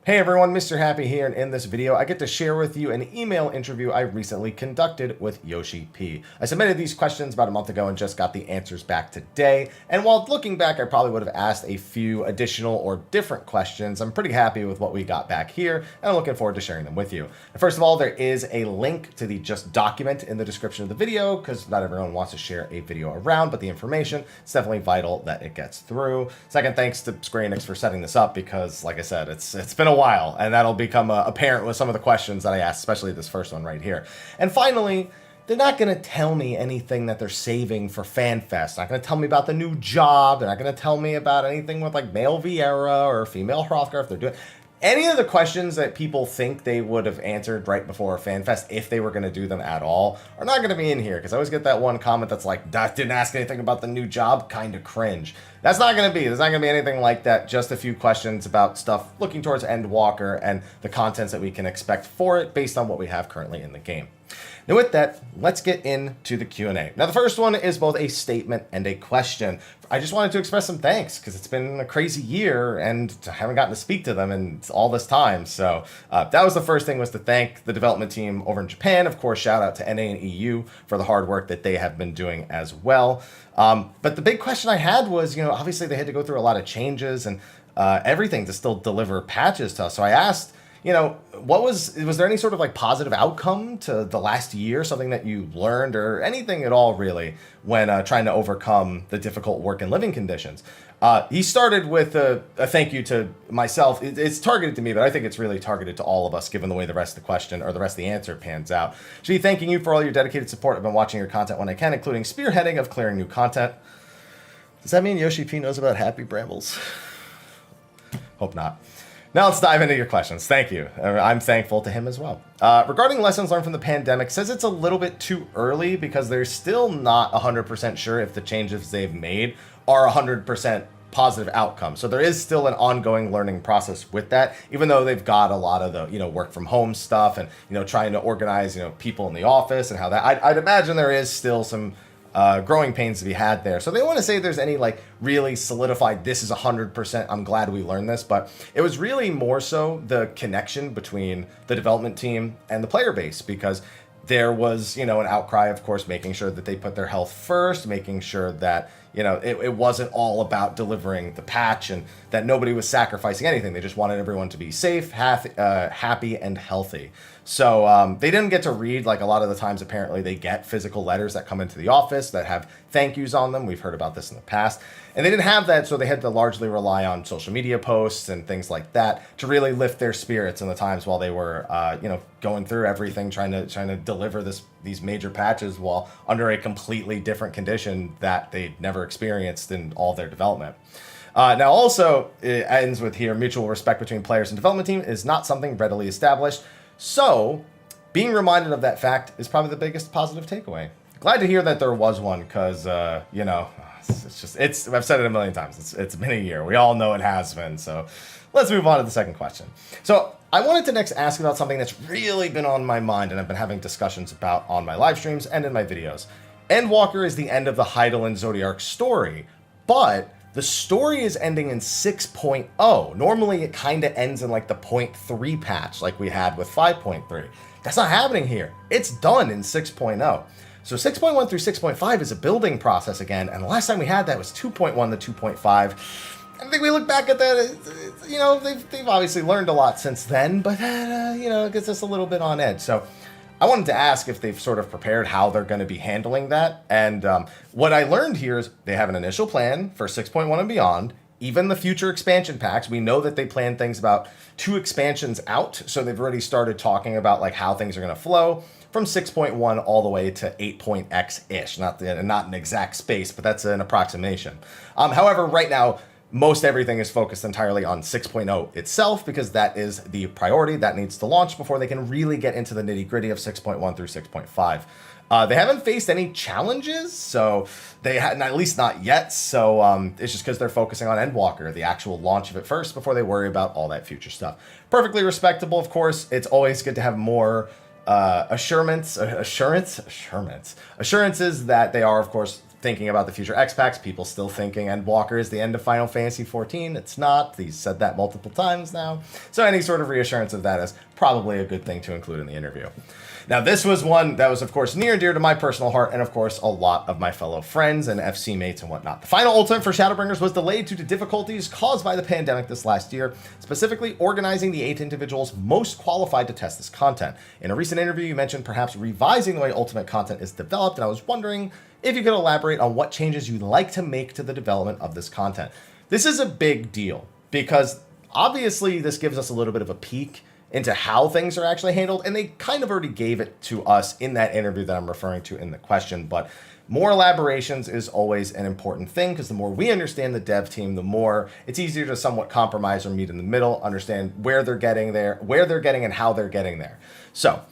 Hey everyone, Mr. Happy here, and in this video I get to share with you an email interview I recently conducted with Yoshi-P. I submitted these questions about a month ago and just got the answers back today, and while looking back I probably would have asked a few additional or different questions. I'm pretty happy with what we got back here, and I'm looking forward to sharing them with you. And first of all, there is a link to the just document in the description of the video, because not everyone wants to share a video around, but the information, it's definitely vital that it gets through. Second, thanks to Square Enix for setting this up, because like I said, it's been a while, and that'll become apparent with some of the questions that I asked, especially this first one right here. And finally, they're not going to tell me anything that they're saving for FanFest. They're not going to tell me about the new job. They're not going to tell me about anything with like male Vieira or female Hrothgar if they're doing any of the questions that people think they would have answered right before FanFest, if they were going to do them at all, are not going to be in here, because I always get that one comment that's like, didn't ask anything about the new job, kind of cringe. That's not going to be. There's not going to be anything like that, just a few questions about stuff looking towards Endwalker and the contents that we can expect for it based on what we have currently in the game. Now with that, let's get into the Q&A. Now the first one is both a statement and a question. I just wanted to express some thanks because it's been a crazy year and I haven't gotten to speak to them in all this time. So that was the first thing, was to thank the development team over in Japan. Of course, shout out to NA and EU for the hard work that they have been doing as well. But the big question I had was, obviously they had to go through a lot of changes and everything to still deliver patches to us. So I asked, was there any sort of like positive outcome to the last year, something that you learned or anything at all really when trying to overcome the difficult work and living conditions? He started with a thank you to myself. It's targeted to me, but I think it's really targeted to all of us given the way the rest of the question or the rest of the answer pans out. Should be thanking you for all your dedicated support. I've been watching your content when I can, including spearheading of clearing new content. Does that mean Yoshi-P knows about Happy Brambles? Hope not. Now let's dive into your questions. Thank you. I'm thankful to him as well. Regarding lessons learned from the pandemic, says it's a little bit too early because they're still not 100% sure if the changes they've made are 100% positive outcome. So there is still an ongoing learning process with that, even though they've got a lot of the, work from home stuff and, trying to organize, people in the office and how that, I'd imagine there is still some growing pains to be had there. So they want to say there's any like really solidified, this is 100%, I'm glad we learned this, but it was really more so the connection between the development team and the player base, because there was, an outcry, of course, making sure that they put their health first, making sure that, it wasn't all about delivering the patch and that nobody was sacrificing anything. They just wanted everyone to be safe, happy, and healthy. So they didn't get to read, like a lot of the times apparently they get physical letters that come into the office that have thank yous on them. We've heard about this in the past. And they didn't have that, so they had to largely rely on social media posts and things like that to really lift their spirits in the times while they were, going through everything, trying to deliver these major patches while under a completely different condition that they'd never experienced in all their development. Now also, it ends with here, mutual respect between players and development team is not something readily established. So being reminded of that fact is probably the biggest positive takeaway. Glad to hear that there was one, because, I've said it a million times. It's been a year. We all know it has been. So let's move on to the second question. So I wanted to next ask about something that's really been on my mind and I've been having discussions about on my live streams and in my videos. Endwalker is the end of the Hydaelyn Zodiark story, but the story is ending in 6.0. Normally it kind of ends in like the 0.3 patch like we had with 5.3. That's not happening here. It's done in 6.0. So 6.1 through 6.5 is a building process again, and the last time we had that was 2.1 to 2.5. I think we look back at that, they've obviously learned a lot since then, but it gets us a little bit on edge. So I wanted to ask if they've sort of prepared how they're going to be handling that. And what I learned here is they have an initial plan for 6.1 and beyond. Even the future expansion packs, we know that they plan things about 2 expansions out. So they've already started talking about like how things are going to flow from 6.1 all the way to 8.x-ish. Not an exact space, but that's an approximation. However, right now, most everything is focused entirely on 6.0 itself, because that is the priority that needs to launch before they can really get into the nitty-gritty of 6.1 through 6.5. They haven't faced any challenges, so they hadn't, at least not yet. So it's just because they're focusing on Endwalker, the actual launch of it first, before they worry about all that future stuff. Perfectly respectable, of course. It's always good to have more assurances that they are, of course, thinking about the future X-Packs, people still thinking Endwalker is the end of Final Fantasy XIV. It's not. He's said that multiple times now. So any sort of reassurance of that is probably a good thing to include in the interview. Now, this was one that was, of course, near and dear to my personal heart and, of course, a lot of my fellow friends and FC mates and whatnot. The final ultimate for Shadowbringers was delayed due to difficulties caused by the pandemic this last year, specifically organizing the 8 individuals most qualified to test this content. In a recent interview, you mentioned perhaps revising the way ultimate content is developed, and I was wondering if you could elaborate on what changes you'd like to make to the development of this content. This is a big deal because obviously this gives us a little bit of a peek into how things are actually handled, and they kind of already gave it to us in that interview that I'm referring to in the question, but more elaborations is always an important thing because the more we understand the dev team, the more it's easier to somewhat compromise or meet in the middle, understand where they're getting and how they're getting there. So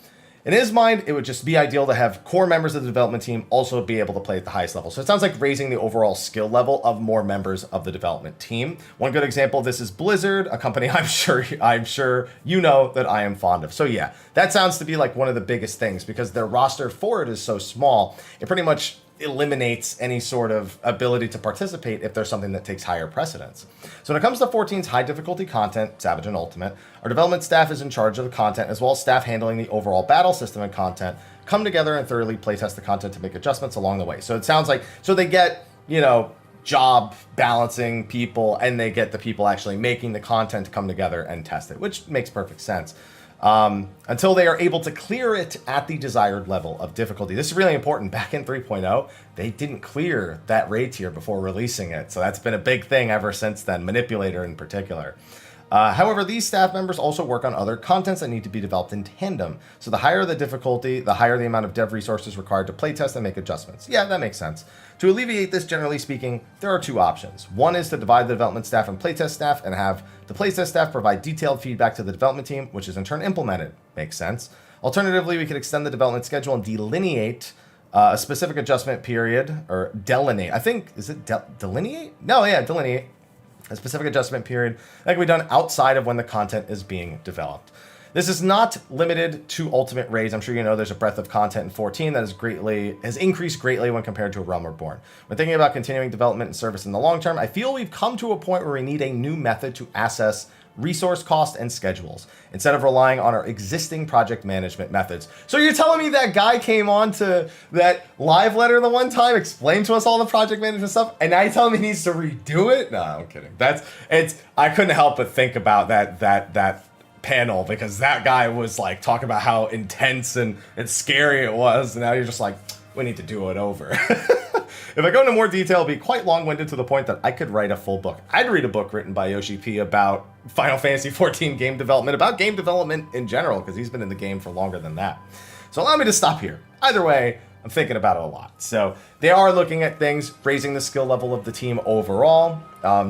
in his mind, it would just be ideal to have core members of the development team also be able to play at the highest level. So it sounds like raising the overall skill level of more members of the development team. One good example of this is Blizzard, a company I'm sure you know that I am fond of. So yeah, that sounds to be like one of the biggest things because their roster for it is so small. It pretty much eliminates any sort of ability to participate if there's something that takes higher precedence. So when it comes to 14's high difficulty content, Savage and Ultimate, our development staff is in charge of the content as well as staff handling the overall battle system and content, come together and thoroughly playtest the content to make adjustments along the way. So it sounds like, so they get, job balancing people and they get the people actually making the content to come together and test it, which makes perfect sense. Until they are able to clear it at the desired level of difficulty. This is really important. Back in 3.0, they didn't clear that raid tier before releasing it. So that's been a big thing ever since then, Manipulator in particular. However, these staff members also work on other contents that need to be developed in tandem. So the higher the difficulty, the higher the amount of dev resources required to playtest and make adjustments. Yeah, that makes sense. To alleviate this, generally speaking, there are 2 options. One is to divide the development staff and playtest staff and have the playtest staff provide detailed feedback to the development team, which is in turn implemented. Makes sense. Alternatively, we could extend the development schedule and delineate a specific adjustment period, or delineate. I think, is it delineate? No, yeah, delineate. A specific adjustment period that can be done outside of when the content is being developed. This is not limited to Ultimate raids. I'm sure you know there's a breadth of content in 14 that has increased greatly when compared to a Realm Reborn. When thinking about continuing development and service in the long term, I feel we've come to a point where we need a new method to assess resource cost and schedules instead of relying on our existing project management methods. So you're telling me that guy came on to that live letter the one time, explained to us all the project management stuff, and now you're telling me he needs to redo it? No, I'm kidding. I couldn't help but think about that panel because that guy was like talking about how intense and scary it was, and now you're just like, we need to do it over. If I go into more detail, it'll be quite long-winded to the point that I could write a full book. I'd read a book written by Yoshi-P about Final Fantasy XIV game development, about game development in general, because he's been in the game for longer than that. So allow me to stop here. Either way, I'm thinking about it a lot. So they are looking at things, raising the skill level of the team overall,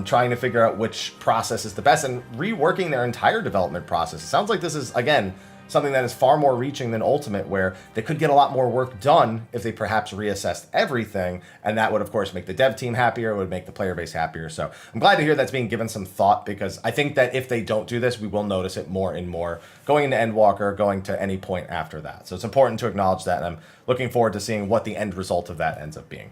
trying to figure out which process is the best, and reworking their entire development process. It sounds like this is, again, something that is far more reaching than Ultimate, where they could get a lot more work done if they perhaps reassessed everything, and that would, of course, make the dev team happier, it would make the player base happier. So I'm glad to hear that's being given some thought, because I think that if they don't do this, we will notice it more and more going into Endwalker, going to any point after that. So it's important to acknowledge that, and I'm looking forward to seeing what the end result of that ends up being.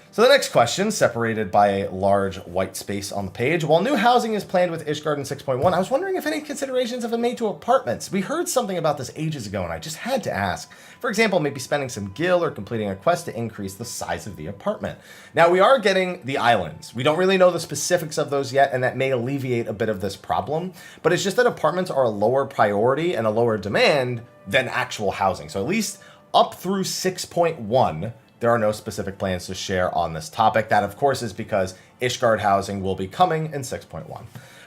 So the next question, separated by a large white space on the page. While new housing is planned with Ishgard in 6.1, I was wondering if any considerations have been made to apartments. We heard something about this ages ago, and I just had to ask. For example, maybe spending some gil or completing a quest to increase the size of the apartment. Now, we are getting the islands. We don't really know the specifics of those yet, and that may alleviate a bit of this problem. But it's just that apartments are a lower priority and a lower demand than actual housing. So at least up through 6.1, there are no specific plans to share on this topic. That, of course, is because Ishgard housing will be coming in 6.1.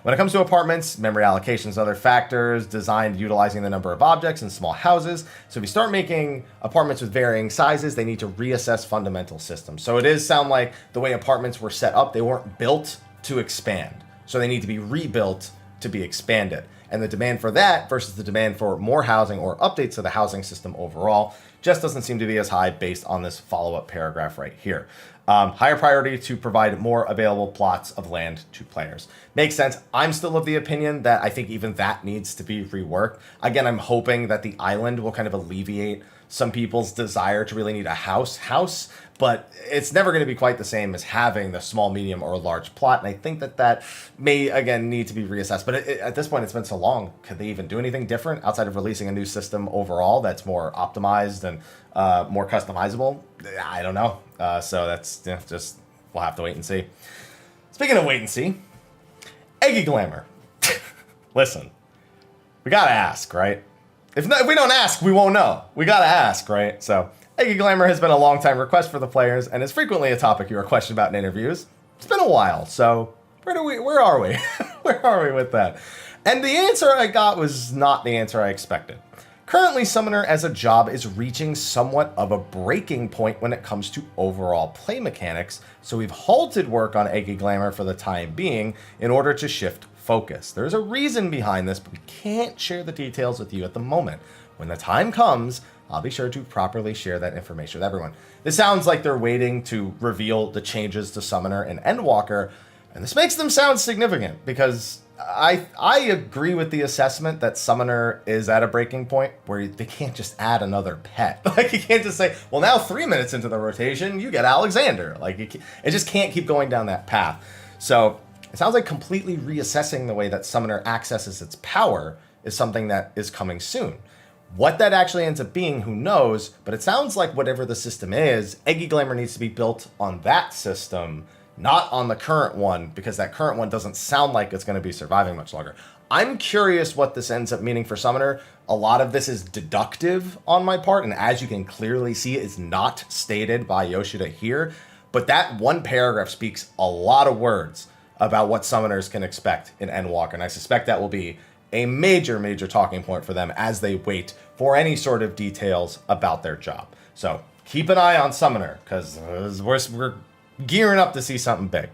When it comes to apartments, memory allocations, other factors, designed utilizing the number of objects in small houses. So if you start making apartments with varying sizes, they need to reassess fundamental systems. So it does sound like the way apartments were set up, they weren't built to expand. So they need to be rebuilt to be expanded. And the demand for that versus the demand for more housing or updates to the housing system overall just doesn't seem to be as high based on this follow-up paragraph right here. Higher priority to provide more available plots of land to players. Makes sense. I'm still of the opinion that I think even that needs to be reworked. Again, I'm hoping that the island will kind of alleviate some people's desire to really need a house, but it's never going to be quite the same as having the small, medium, or large plot, and I think that may, again, need to be reassessed. But at this point, it's been so long. Could they even do anything different outside of releasing a new system overall that's more optimized and more customizable? I don't know. So that's just, we'll have to wait and see. Speaking of wait and see, Eggy Glamour. Listen, we gotta ask, right? If we don't ask, we won't know. We gotta ask, right? So, Eggy Glamour has been a long-time request for the players and is frequently a topic you are questioned about in interviews. It's been a while, so where are we? Where are we with that? And the answer I got was not the answer I expected. Currently, Summoner as a job is reaching somewhat of a breaking point when it comes to overall play mechanics, so we've halted work on Eggy Glamour for the time being in order to shift focus. There's a reason behind this, but we can't share the details with you at the moment. When the time comes, I'll be sure to properly share that information with everyone. This sounds like they're waiting to reveal the changes to Summoner and Endwalker, and this makes them sound significant because I agree with the assessment that Summoner is at a breaking point where they can't just add another pet. Like, you can't just say, well, now 3 minutes into the rotation, you get Alexander. Like, it just can't keep going down that path. So it sounds like completely reassessing the way that Summoner accesses its power is something that is coming soon. What that actually ends up being, who knows, but it sounds like whatever the system is, Eggy Glamour needs to be built on that system, not on the current one, because that current one doesn't sound like it's going to be surviving much longer. I'm curious what this ends up meaning for Summoner. A lot of this is deductive on my part, and as you can clearly see, it's not stated by Yoshida here, but that one paragraph speaks a lot of words about what Summoners can expect in Endwalker, and I suspect that will be a major talking point for them as they wait for any sort of details about their job. So keep an eye on Summoner, because we're gearing up to see something big.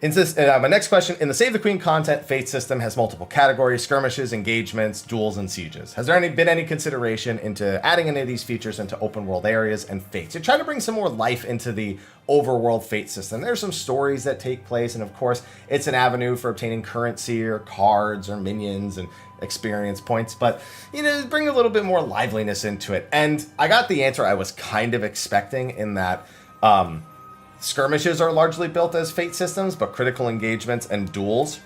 My next question, in the Save the Queen content, Fate system has multiple categories: skirmishes, engagements, duels, and sieges. Has there been any consideration into adding any of these features into open world areas and Fate to try to bring some more life into the overworld Fate system? There's some stories that take place, and of course, it's an avenue for obtaining currency or cards or minions and experience points, but, bring a little bit more liveliness into it. And I got the answer I was kind of expecting in that, skirmishes are largely built as Fate systems, but critical engagements and duels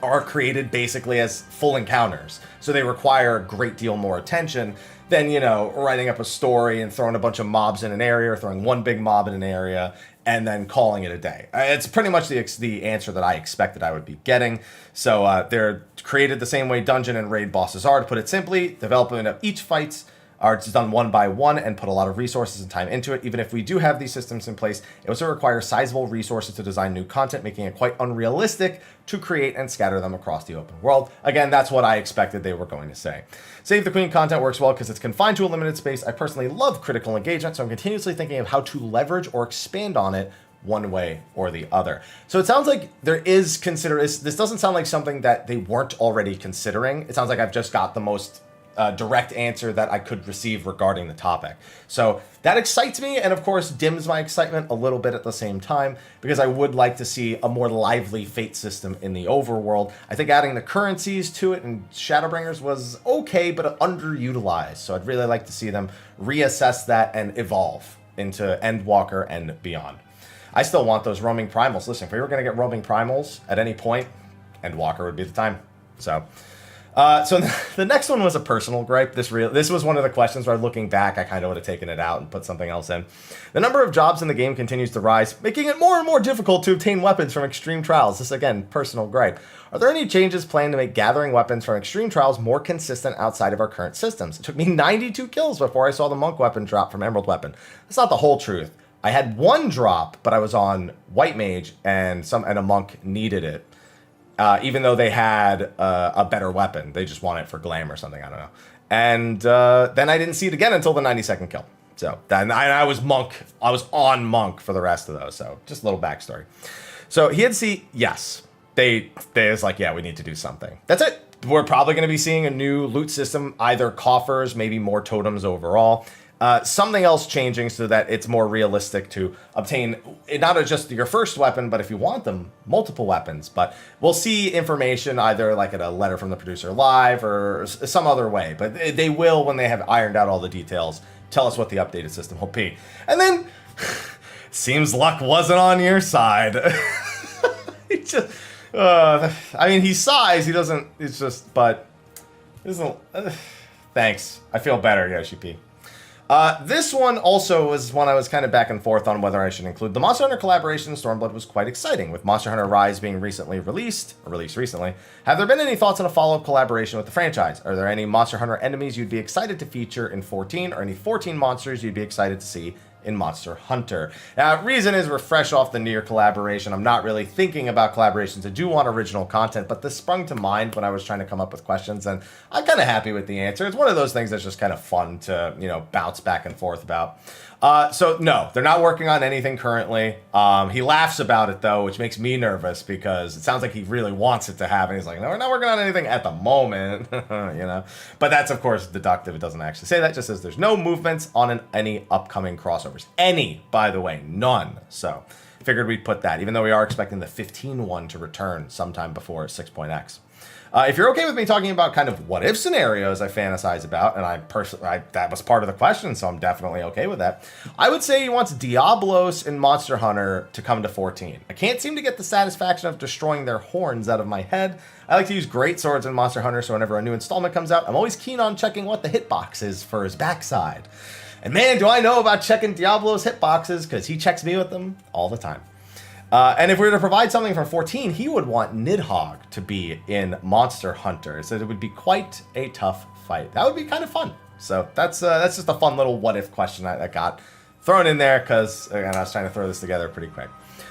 are created basically as full encounters. So they require a great deal more attention than, writing up a story and throwing a bunch of mobs in an area, or throwing one big mob in an area and then calling it a day. It's pretty much the answer that I expected I would be getting. So they're created the same way dungeon and raid bosses are. To put it simply, development of each fights are just done one by one and put a lot of resources and time into it. Even if we do have these systems in place, it also requires sizable resources to design new content, making it quite unrealistic to create and scatter them across the open world. Again, that's what I expected they were going to say. Save the Queen content works well because it's confined to a limited space. I personally love critical engagement, so I'm continuously thinking of how to leverage or expand on it one way or the other. So it sounds like there is this doesn't sound like something that they weren't already considering. It sounds like I've just got the most direct answer that I could receive regarding the topic. So that excites me, and of course dims my excitement a little bit at the same time, because I would like to see a more lively Fate system in the overworld. I think adding the currencies to it and Shadowbringers was okay, but underutilized. So I'd really like to see them reassess that and evolve into Endwalker and beyond. I still want those roaming primals. Listen, if we were going to get roaming primals at any point, Endwalker would be the time. So the next one was a personal gripe. This was one of the questions where, looking back, I kind of would have taken it out and put something else in. The number of jobs in the game continues to rise, making it more and more difficult to obtain weapons from extreme trials. This, again, personal gripe. Are there any changes planned to make gathering weapons from extreme trials more consistent outside of our current systems? It took me 92 kills before I saw the monk weapon drop from Emerald weapon. That's not the whole truth. I had one drop, but I was on White Mage, and a monk needed it. Even though they had a better weapon. They just want it for glam or something, I don't know. And then I didn't see it again until the 92nd kill. So then I was on monk for the rest of those. So just a little backstory. So he had yes. They was like, yeah, we need to do something. That's it. We're probably going to be seeing a new loot system, either coffers, maybe more totems overall. something else changing so that it's more realistic to obtain not just your first weapon, but if you want them, multiple weapons. But we'll see information either like at a letter from the producer live or some other way. But they will, when they have ironed out all the details, tell us what the updated system will be. And then, seems luck wasn't on your side. He just, I mean, he sighs, he doesn't, it's just, but, thanks. I feel better, Yoshi-P. This one also was one I was kind of back and forth on whether I should include. The Monster Hunter collaboration in Stormblood was quite exciting, with Monster Hunter Rise being released recently. Have there been any thoughts on a follow-up collaboration with the franchise? Are there any Monster Hunter enemies you'd be excited to feature in 14, or any 14 monsters you'd be excited to see in Monster Hunter? Now, reason is we're fresh off the Nier collaboration. I'm not really thinking about collaborations. I do want original content, but this sprung to mind when I was trying to come up with questions, and I'm kind of happy with the answer. It's one of those things that's just kind of fun to, you know, bounce back and forth about. So no, they're not working on anything currently. He laughs about it though, which makes me nervous because it sounds like he really wants it to happen. He's like, no, we're not working on anything at the moment, you know. But that's of course deductive. It doesn't actually say that. It just says there's no movements on any upcoming crossovers. Any, by the way, none. So figured we'd put that, even though we are expecting the 15 one to return sometime before 6.x. If you're okay with me talking about kind of what if scenarios I fantasize about, and that was part of the question, so I'm definitely okay with that. I would say he wants Diablos in Monster Hunter to come to 14. I can't seem to get the satisfaction of destroying their horns out of my head. I like to use great swords in Monster Hunter, so whenever a new installment comes out, I'm always keen on checking what the hitbox is for his backside. And man, do I know about checking Diablo's hitboxes, because he checks me with them all the time. And if we were to provide something from 14, he would want Nidhogg to be in Monster Hunter. So it would be quite a tough fight. That would be kind of fun. So that's just a fun little what-if question that got thrown in there because, again, I was trying to throw this together pretty quick.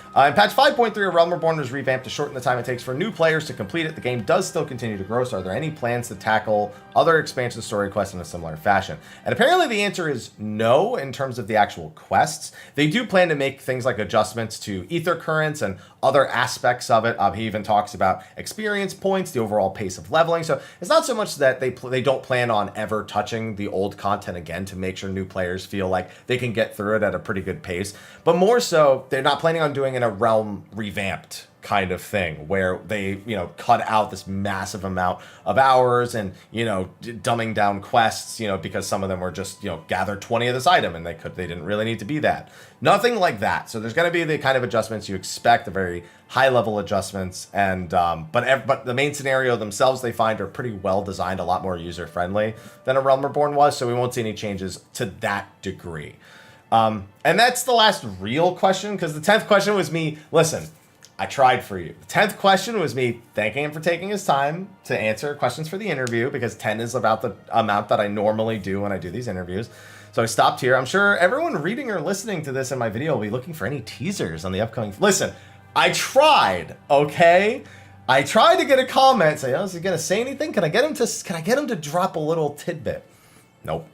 In patch 5.3, A Realm Reborn was revamped to shorten the time it takes for new players to complete it. The game does still continue to grow, so are there any plans to tackle other expansion story quests in a similar fashion? And apparently the answer is no in terms of the actual quests. They do plan to make things like adjustments to ether currents and other aspects of it. He even talks about experience points, the overall pace of leveling. So it's not so much that they don't plan on ever touching the old content again to make sure new players feel like they can get through it at a pretty good pace, but more so they're not planning on doing a Realm revamped kind of thing where they, you know, cut out this massive amount of hours and, you know, dumbing down quests, you know, because some of them were just, you know, gather 20 of this item and they didn't really need to be that. Nothing like that. So there's going to be the kind of adjustments you expect, the very high level adjustments, and but the main scenario themselves they find are pretty well designed, a lot more user friendly than A Realm Reborn was, so we won't see any changes to that degree. And that's the last real question, because the 10th question was me, listen, I tried for you. The 10th question was me thanking him for taking his time to answer questions for the interview, because 10 is about the amount that I normally do when I do these interviews. So I stopped here. I'm sure everyone reading or listening to this in my video will be looking for any teasers on the upcoming... Listen, I tried, okay? I tried to get a comment, say, oh, is he going to say anything? Can I get him to drop a little tidbit? Nope.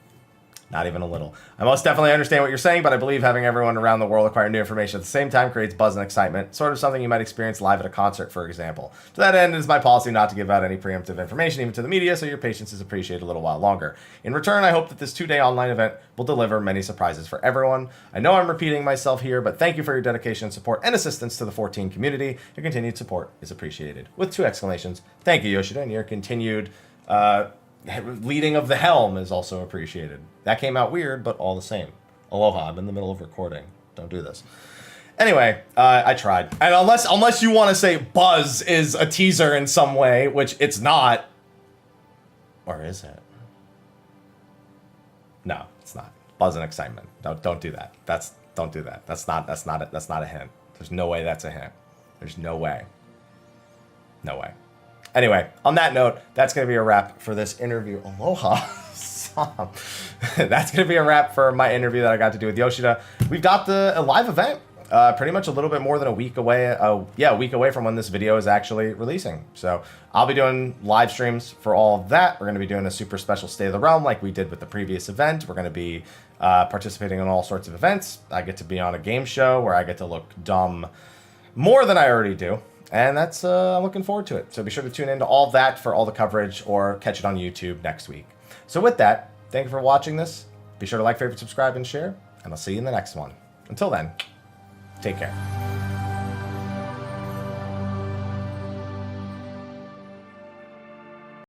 Not even a little. I most definitely understand what you're saying, but I believe having everyone around the world acquire new information at the same time creates buzz and excitement, sort of something you might experience live at a concert, for example. To that end, it is my policy not to give out any preemptive information, even to the media, so your patience is appreciated a little while longer. In return, I hope that this 2-day online event will deliver many surprises for everyone. I know I'm repeating myself here, but thank you for your dedication, support, and assistance to the 14 community. Your continued support is appreciated. With 2 exclamations, thank you, Yoshida, and your continued... leading of the helm is also appreciated. That came out weird, but all the same. Aloha, I'm in the middle of recording. Don't do this. Anyway, I tried. And unless you want to say Buzz is a teaser in some way, which it's not. Or is it? No, it's not. Buzz and excitement. Don't do that. Don't do that. That's not a hint. There's no way that's a hint. There's no way. No way. Anyway, on that note, that's going to be a wrap for this interview. Aloha. That's going to be a wrap for my interview that I got to do with Yoshida. We've got a live event pretty much a little bit more than a week away. A week away from when this video is actually releasing. So I'll be doing live streams for all of that. We're going to be doing a super special State of the Realm like we did with the previous event. We're going to be participating in all sorts of events. I get to be on a game show where I get to look dumb more than I already do. And that's, I'm looking forward to it. So be sure to tune into all that for all the coverage or catch it on YouTube next week. So with that, thank you for watching this. Be sure to like, favorite, subscribe, and share, and I'll see you in the next one. Until then, take care.